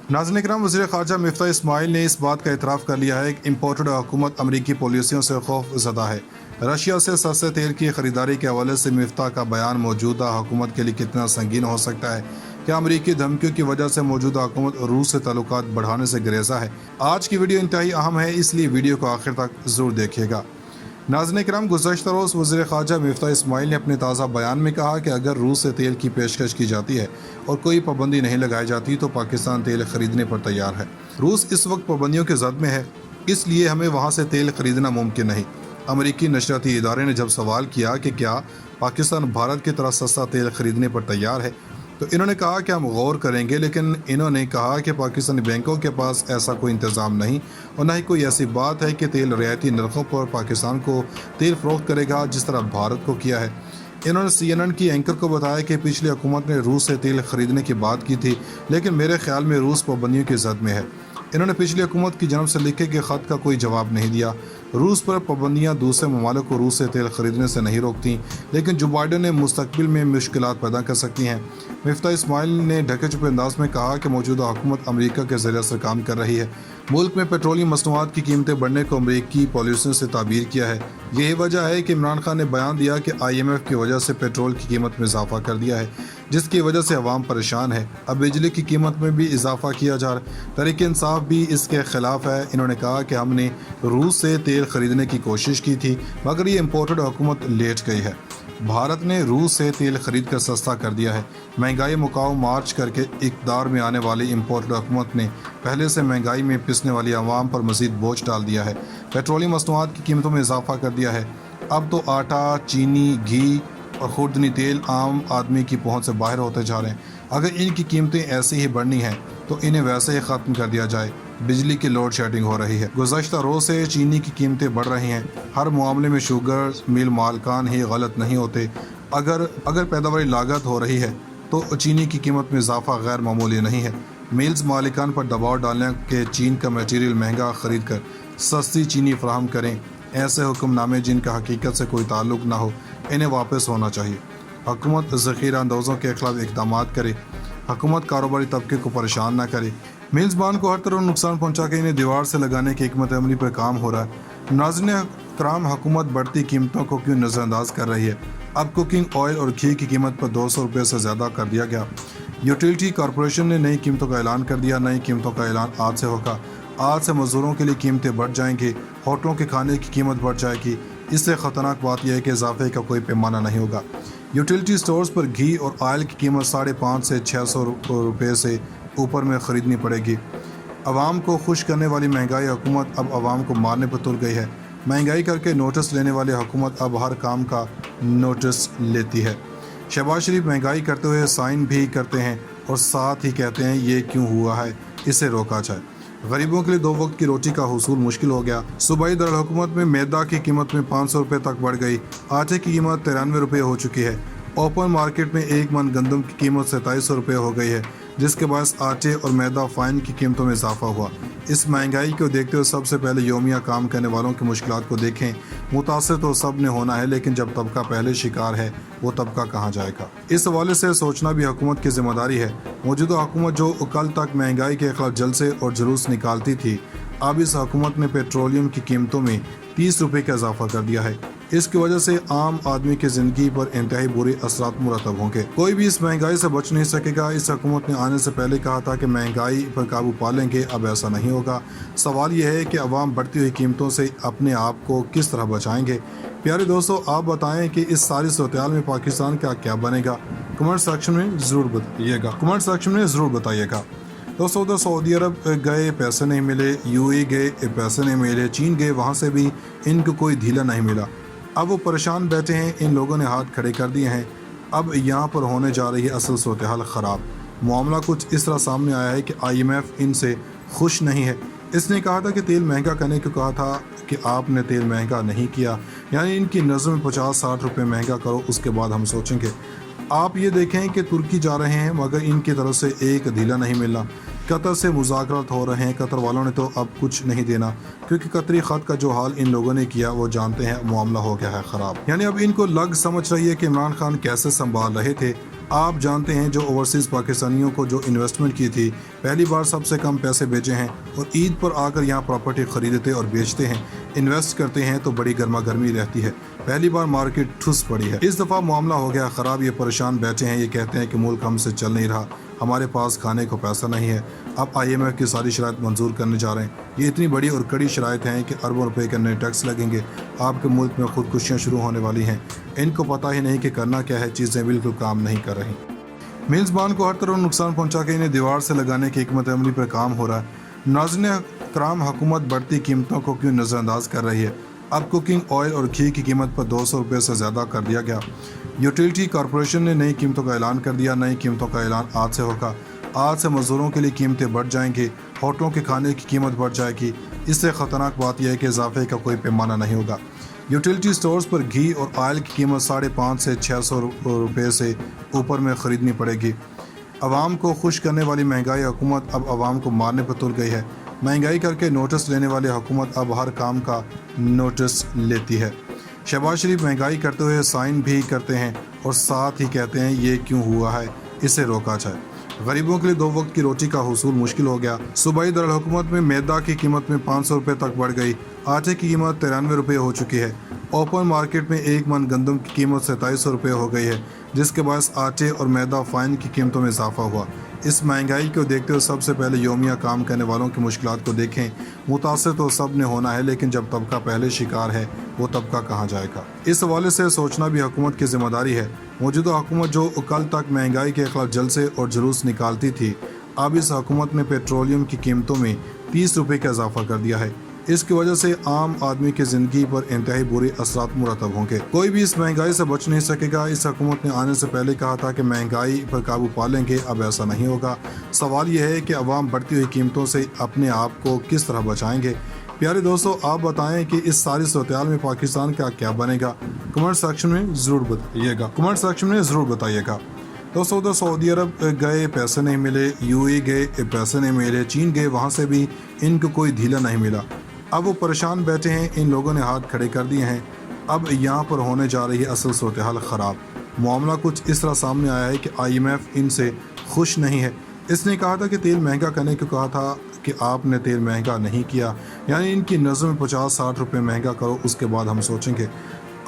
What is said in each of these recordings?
नाज़रीन इकराम, वज़ीर ख़ारजा मिफ्ताह इस्माइल ने इस बात का इतराफ़ कर लिया है कि इम्पोर्टेड हुकूमत अमरीकी पॉलिसियों से खौफ ज़दा है। रशिया से सस्ते तेल की ख़रीदारी के हवाले से मिफ्ताह का बयान मौजूदा हुकूमत के लिए कितना संगीन हो सकता है। क्या अमरीकी धमकियों की वजह से मौजूदा हुकूमत रूस से ताल्लुकात बढ़ाने से गुरेज़ा है? आज की वीडियो इंतहाई अहम है, इसलिए वीडियो को आखिर तक ज़रूर देखिएगा। नाज़रीन इकराम, गुज़श्ता रोज़ वज़ीर ख़ारजा मिफ्ताह इस्माइल ने अपने ताज़ा बयान में कहा कि अगर रूस से तेल की पेशकश की जाती है और कोई पाबंदी नहीं लगाई जाती तो पाकिस्तान तेल ख़रीदने पर तैयार है। रूस इस वक्त पाबंदियों के ज़द में है, इसलिए हमें वहाँ से तेल ख़रीदना मुमकिन नहीं। अमरीकी नशरियाती इदारे ने जब सवाल किया कि क्या पाकिस्तान भारत की तरह सस्ता तेल ख़रीदने पर तैयार है, तो इन्होंने कहा कि हम गौर करेंगे, लेकिन इन्होंने कहा कि पाकिस्तानी बैंकों के पास ऐसा कोई इंतज़ाम नहीं और न ही कोई ऐसी बात है कि तेल रियायती नरखों पर पाकिस्तान को तेल फ़रोख्त करेगा जिस तरह भारत को किया है। इन्होंने CNN की एंकर को बताया कि पिछली हुकूमत ने रूस से तेल ख़रीदने की बात की थी, लेकिन मेरे ख्याल में रूस पाबंदियों की ज़द में है। इन्होंने पिछली हुकूमत की जानब से लिखे गए ख़त का कोई जवाब नहीं दिया। रूस पर पाबंदियाँ दूसरे ममालिक को रूस से तेल ख़रीदने से नहीं रोकती, लेकिन जो बाइडन ने मुस्तकबिल में मुश्किलात पैदा कर सकती हैं। मिफ्ताह इस्माइल ने ढके छुपे अंदाज में कहा कि मौजूदा हुकूमत अमरीका के ज़रिए से काम कर रही है। मुल्क में पेट्रोलियम मसनूआत की कीमतें बढ़ने को अमरीकी पॉलिसियों से ताबीर किया है। यही वजह है कि इमरान खान ने बयान दिया कि IMF की वजह से पेट्रोल की कीमत में इजाफा कर दिया है, जिसकी वजह से अवाम परेशान है। अब बिजली की कीमत में भी इजाफा किया जा रहा है। तहरीक इंसाफ भी इसके खिलाफ है। इन्होंने कहा कि हमने रूस से तेल ख़रीदने की कोशिश की थी, मगर ये इम्पोर्टेड हुकूमत लेट गई है। भारत ने रूस से तेल खरीद कर सस्ता कर दिया है। महंगाई मुकाओ मार्च करके इक़्तिदार में आने वाली इम्पोर्टेड हुकूमत ने पहले से महंगाई में पिसने वाली आवाम पर मज़ीद बोझ डाल दिया है। पेट्रोलियम मसनूआत की कीमतों में इजाफा कर दिया है। अब तो आटा, चीनी, घी और खुर्दनी तेल आम आदमी की पहुंच से बाहर होते जा रहे हैं। अगर इनकी कीमतें ऐसे ही बढ़नी हैं तो इन्हें वैसे ही ख़त्म कर दिया जाए। बिजली की लोड शेडिंग हो रही है। गुज़श्ता रोज़ से चीनी की कीमतें बढ़ रही हैं। हर मामले में शुगर मिल मालकान ही गलत नहीं होते। अगर पैदावारी लागत हो रही है तो चीनी की कीमत में इजाफा गैर मामूली नहीं है। मिल्स मालिकान पर दबाव डालने के चीन का मटीरियल महंगा खरीद कर सस्ती चीनी फराहम करें। ऐसे हुक्मनामे जिनका हकीकत से कोई ताल्लुक़ ना हो, इन्हें वापस होना चाहिए। हुकूमत ज़ख़ीरा अंदोज़ों के खिलाफ इक़दाम करे। हुकूमत कारोबारी तबके को परेशान ना करे। मिल्स बान को हर तरह नुकसान पहुँचा के इन्हें दीवार से लगाने की हिकमत अमली पर काम हो रहा है। नाज़रीन इकराम, हुकूमत बढ़ती कीमतों को क्यों नज़रअंदाज कर रही है? अब कुकिंग ऑयल और घी की कीमत पर 200 रुपये से ज़्यादा कर दिया गया। यूटिलिटी कॉरपोरेशन ने नई कीमतों का ऐलान कर दिया। नई कीमतों का ऐलान आज से होगा। आज से मज़दूरों के लिए कीमतें बढ़ जाएंगी। होटलों के खाने की कीमत बढ़ जाएगी। इससे ख़तरनाक बात यह है कि इजाफे का कोई पैमाना नहीं होगा। यूटिलिटी स्टोर्स पर घी और ऑयल की कीमत 550 से 600 रुपये से ऊपर में ख़रीदनी पड़ेगी। आवाम को खुश करने वाली महंगाई हुकूमत अब आवाम को मारने पर तुल गई है। महंगाई करके नोटिस लेने वाली हुकूमत अब हर काम का नोटिस लेती है। शहबाज शरीफ महंगाई करते हुए साइन भी करते हैं और साथ ही कहते हैं ये क्यों हुआ है, इसे रोका जाए। गरीबों के लिए 2 वक्त की रोटी का हुसूल मुश्किल हो गया। सूबाई दारुल-हुकूमत में मैदा की कीमत में 500 रुपये तक बढ़ गई। आटे की कीमत 93 रुपये हो चुकी है। ओपन मार्केट में 1 मन गंदम की कीमत 2700 रुपये हो गई है, जिसके बाद आटे और मैदा फाइन की कीमतों में इजाफा हुआ। इस महंगाई को देखते हुए सबसे पहले योमिया काम करने वालों की मुश्किलात को देखें। मुतासर तो सब ने होना है, लेकिन जब तबका पहले शिकार है वो तबका कहाँ जाएगा? इस हवाले से सोचना भी हुकूमत की जिम्मेदारी है। मौजूदा हुकूमत जो कल तक महंगाई के खिलाफ जलसे और जुलूस निकालती थी, अब इस हुकूमत ने पेट्रोलियम की कीमतों में 30 रुपये का इजाफा कर दिया है। इसकी वजह से आम आदमी की ज़िंदगी पर इंतहाई बुरे असरात मुरतब होंगे। कोई भी इस महंगाई से बच नहीं सकेगा। इस हुकूमत ने आने से पहले कहा था कि महंगाई पर काबू पा लेंगे, अब ऐसा नहीं होगा। सवाल यह है कि अवाम बढ़ती हुई कीमतों से अपने आप को किस तरह बचाएंगे। प्यारे दोस्तों, आप बताएं कि इस सारी सूरत-ए-हाल में पाकिस्तान का क्या बनेगा? कमेंट सेक्शन में ज़रूर बताइएगा। दोस्तों, उधर सऊदी अरब गए पैसे नहीं मिले, UAE गए पैसे नहीं मिले, चीन गए वहाँ से भी इनको कोई ढीला नहीं मिला। अब वो परेशान बैठे हैं। इन लोगों ने हाथ खड़े कर दिए हैं। अब यहाँ पर होने जा रही है असल सूरत-ए-हाल ख़राब। मामला कुछ इस तरह सामने आया है कि IMF इनसे खुश नहीं है। इसने कहा था कि तेल महंगा करने को कहा था कि आपने तेल महंगा नहीं किया, यानी इनकी नज़र में 50-60 रुपये महंगा करो, उसके बाद हम सोचेंगे। आप ये देखें कि तुर्की जा रहे हैं, मगर इनकी तरफ से एक ढीला नहीं मिलना। कतर से मुज़ाकरात हो रहे हैं। कतर वालों ने तो अब कुछ नहीं देना, क्योंकि कतरी ख़त का जो हाल इन लोगों ने किया वो जानते हैं। मामला हो गया है ख़राब। यानी अब इनको लग समझ रही है कि इमरान खान कैसे संभाल रहे थे, आप जानते हैं जो ओवरसीज़ पाकिस्तानियों को जो इन्वेस्टमेंट की थी, पहली बार सबसे कम पैसे भेजे हैं और ईद पर आकर यहाँ प्रॉपर्टी ख़रीदते और बेचते हैं, इन्वेस्ट करते हैं तो बड़ी गर्मा गर्मी रहती है। पहली बार मार्केट ठुस पड़ी है। इस दफ़ा मामला हो गया ख़राब। ये परेशान बैठे हैं, ये कहते हैं कि मुल्क हमसे चल नहीं रहा, हमारे पास खाने को पैसा नहीं है। अब IMF की सारी शराइत मंजूर करने जा रहे हैं। ये इतनी बड़ी और कड़ी शराइत हैं कि अरबों रुपए के नए टैक्स लगेंगे। आपके मुल्क में खुदकुशियाँ शुरू होने वाली हैं। इनको पता ही नहीं कि करना क्या है, चीज़ें बिल्कुल काम नहीं कर रही। मेज़बान को हर तरह नुकसान पहुँचा के इन्हें दीवार से लगाने की हिकमत अमली पर काम हो रहा है। नाज़रीन कराम, हुकूमत बढ़ती कीमतों को क्यों नज़रअंदाज कर रही है? अब कुकिंग ऑयल और घी की कीमत पर 200 रुपये से ज़्यादा कर दिया गया। यूटिलिटी कॉरपोरेशन ने नई कीमतों का ऐलान कर दिया। नई कीमतों का ऐलान आज से होगा। आज से मज़दूरों के लिए कीमतें बढ़ जाएंगी, होटलों के खाने की कीमत बढ़ जाएगी। इससे ख़तरनाक बात यह है कि इजाफे का कोई पैमाना नहीं होगा। यूटिलिटी स्टोर्स पर घी और ऑयल की कीमत 550 से 600 रुपये से ऊपर में ख़रीदनी पड़ेगी। आवाम को खुश करने वाली महंगाई हुकूमत अब आवाम को मारने पर तुल गई है। महंगाई करके नोटिस लेने वाली हुकूमत अब हर काम का नोटिस लेती है। शहबाज शरीफ महंगाई करते हुए साइन भी करते हैं और साथ ही कहते हैं ये क्यों हुआ है, इसे रोका जाए। गरीबों के लिए 2 वक्त की रोटी का हुसूल मुश्किल हो गया। सूबाई दारुल-हुकूमत में मैदा की कीमत में 500 रुपये तक बढ़ गई। आटे की कीमत 93 रुपये हो चुकी है। ओपन मार्केट में 1 मन गंदम की कीमत 2700 रुपये हो गई है, जिसके बायस आटे और मैदा फाइन की कीमतों में इजाफा हुआ। इस महंगाई को देखते हुए सबसे पहले योमिया काम करने वालों की मुश्किलात को देखें। मुतासर तो सब ने होना है, लेकिन जब तबका पहले शिकार है वो तबका कहाँ जाएगा? इस हवाले से सोचना भी हुकूमत की जिम्मेदारी है। मौजूदा हुकूमत जो कल तक महंगाई के खिलाफ जलसे और जुलूस निकालती थी, अब इस हुकूमत ने पेट्रोलियम की कीमतों में 30 रुपये का इजाफा कर दिया है। इसकी वजह से आम आदमी की ज़िंदगी पर इंतहाई बुरे असरात मुरतब होंगे। कोई भी इस महंगाई से बच नहीं सकेगा। इस हुकूमत ने आने से पहले कहा था कि महंगाई पर काबू पा लेंगे, अब ऐसा नहीं होगा। सवाल यह है कि अवाम बढ़ती हुई कीमतों से अपने आप को किस तरह बचाएंगे। प्यारे दोस्तों, आप बताएं कि इस सारी सूरत में पाकिस्तान का क्या बनेगा? कमेंट सेक्शन में ज़रूर बताइएगा। दोस्तों, उधर सऊदी अरब गए, पैसे नहीं मिले, UAE गए, पैसे नहीं मिले, चीन गए, वहाँ से भी इनको कोई ढीला नहीं मिला। अब वो परेशान बैठे हैं। इन लोगों ने हाथ खड़े कर दिए हैं। अब यहाँ पर होने जा रही है असल सूरत हाल ख़राब। मामला कुछ इस तरह सामने आया है कि IMF इनसे खुश नहीं है। इसने कहा था कि तेल महंगा करने को कहा था कि आपने तेल महंगा नहीं किया, यानी इनकी नज़र में 50-60 रुपये महंगा करो, उसके बाद हम सोचेंगे।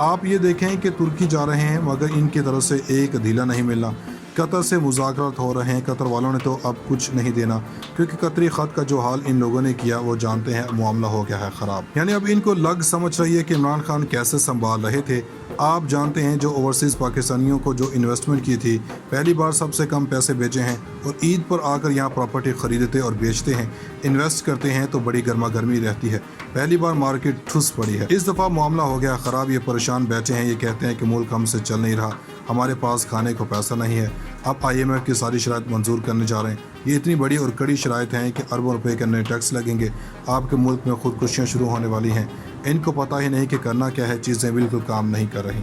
आप ये देखें कि तुर्की जा रहे हैं, मगर इनकी तरफ से एक ढीला नहीं मिलना। कतर से मुज़ाकरात हो रहे हैं। कतर वालों ने तो अब कुछ नहीं देना, क्योंकि कतरी ख़त का जो हाल इन लोगों ने किया वो जानते हैं। मामला हो गया है ख़राब। यानी अब इनको लग समझ रही है कि इमरान खान कैसे संभाल रहे थे। आप जानते हैं जो ओवरसीज़ पाकिस्तानियों को जो इन्वेस्टमेंट की थी, पहली बार सबसे कम पैसे भेजे हैं और ईद पर आकर यहाँ प्रॉपर्टी ख़रीदते और बेचते हैं, इन्वेस्ट करते हैं तो बड़ी गर्मा गर्मी रहती है। पहली बार मार्केट ठुस पड़ी है। इस दफ़ा मामला हो गया ख़राब। ये परेशान बैठे हैं, ये कहते हैं कि मुल्क हमसे चल नहीं रहा, हमारे पास खाने को पैसा नहीं है। अब IMF की सारी शराइत मंजूर करने जा रहे हैं। ये इतनी बड़ी और कड़ी शराइत हैं कि अरबों रुपए के नए टैक्स लगेंगे। आपके मुल्क में खुदकुशियाँ शुरू होने वाली हैं। इनको पता ही नहीं कि करना क्या है, चीज़ें बिल्कुल काम नहीं कर रही।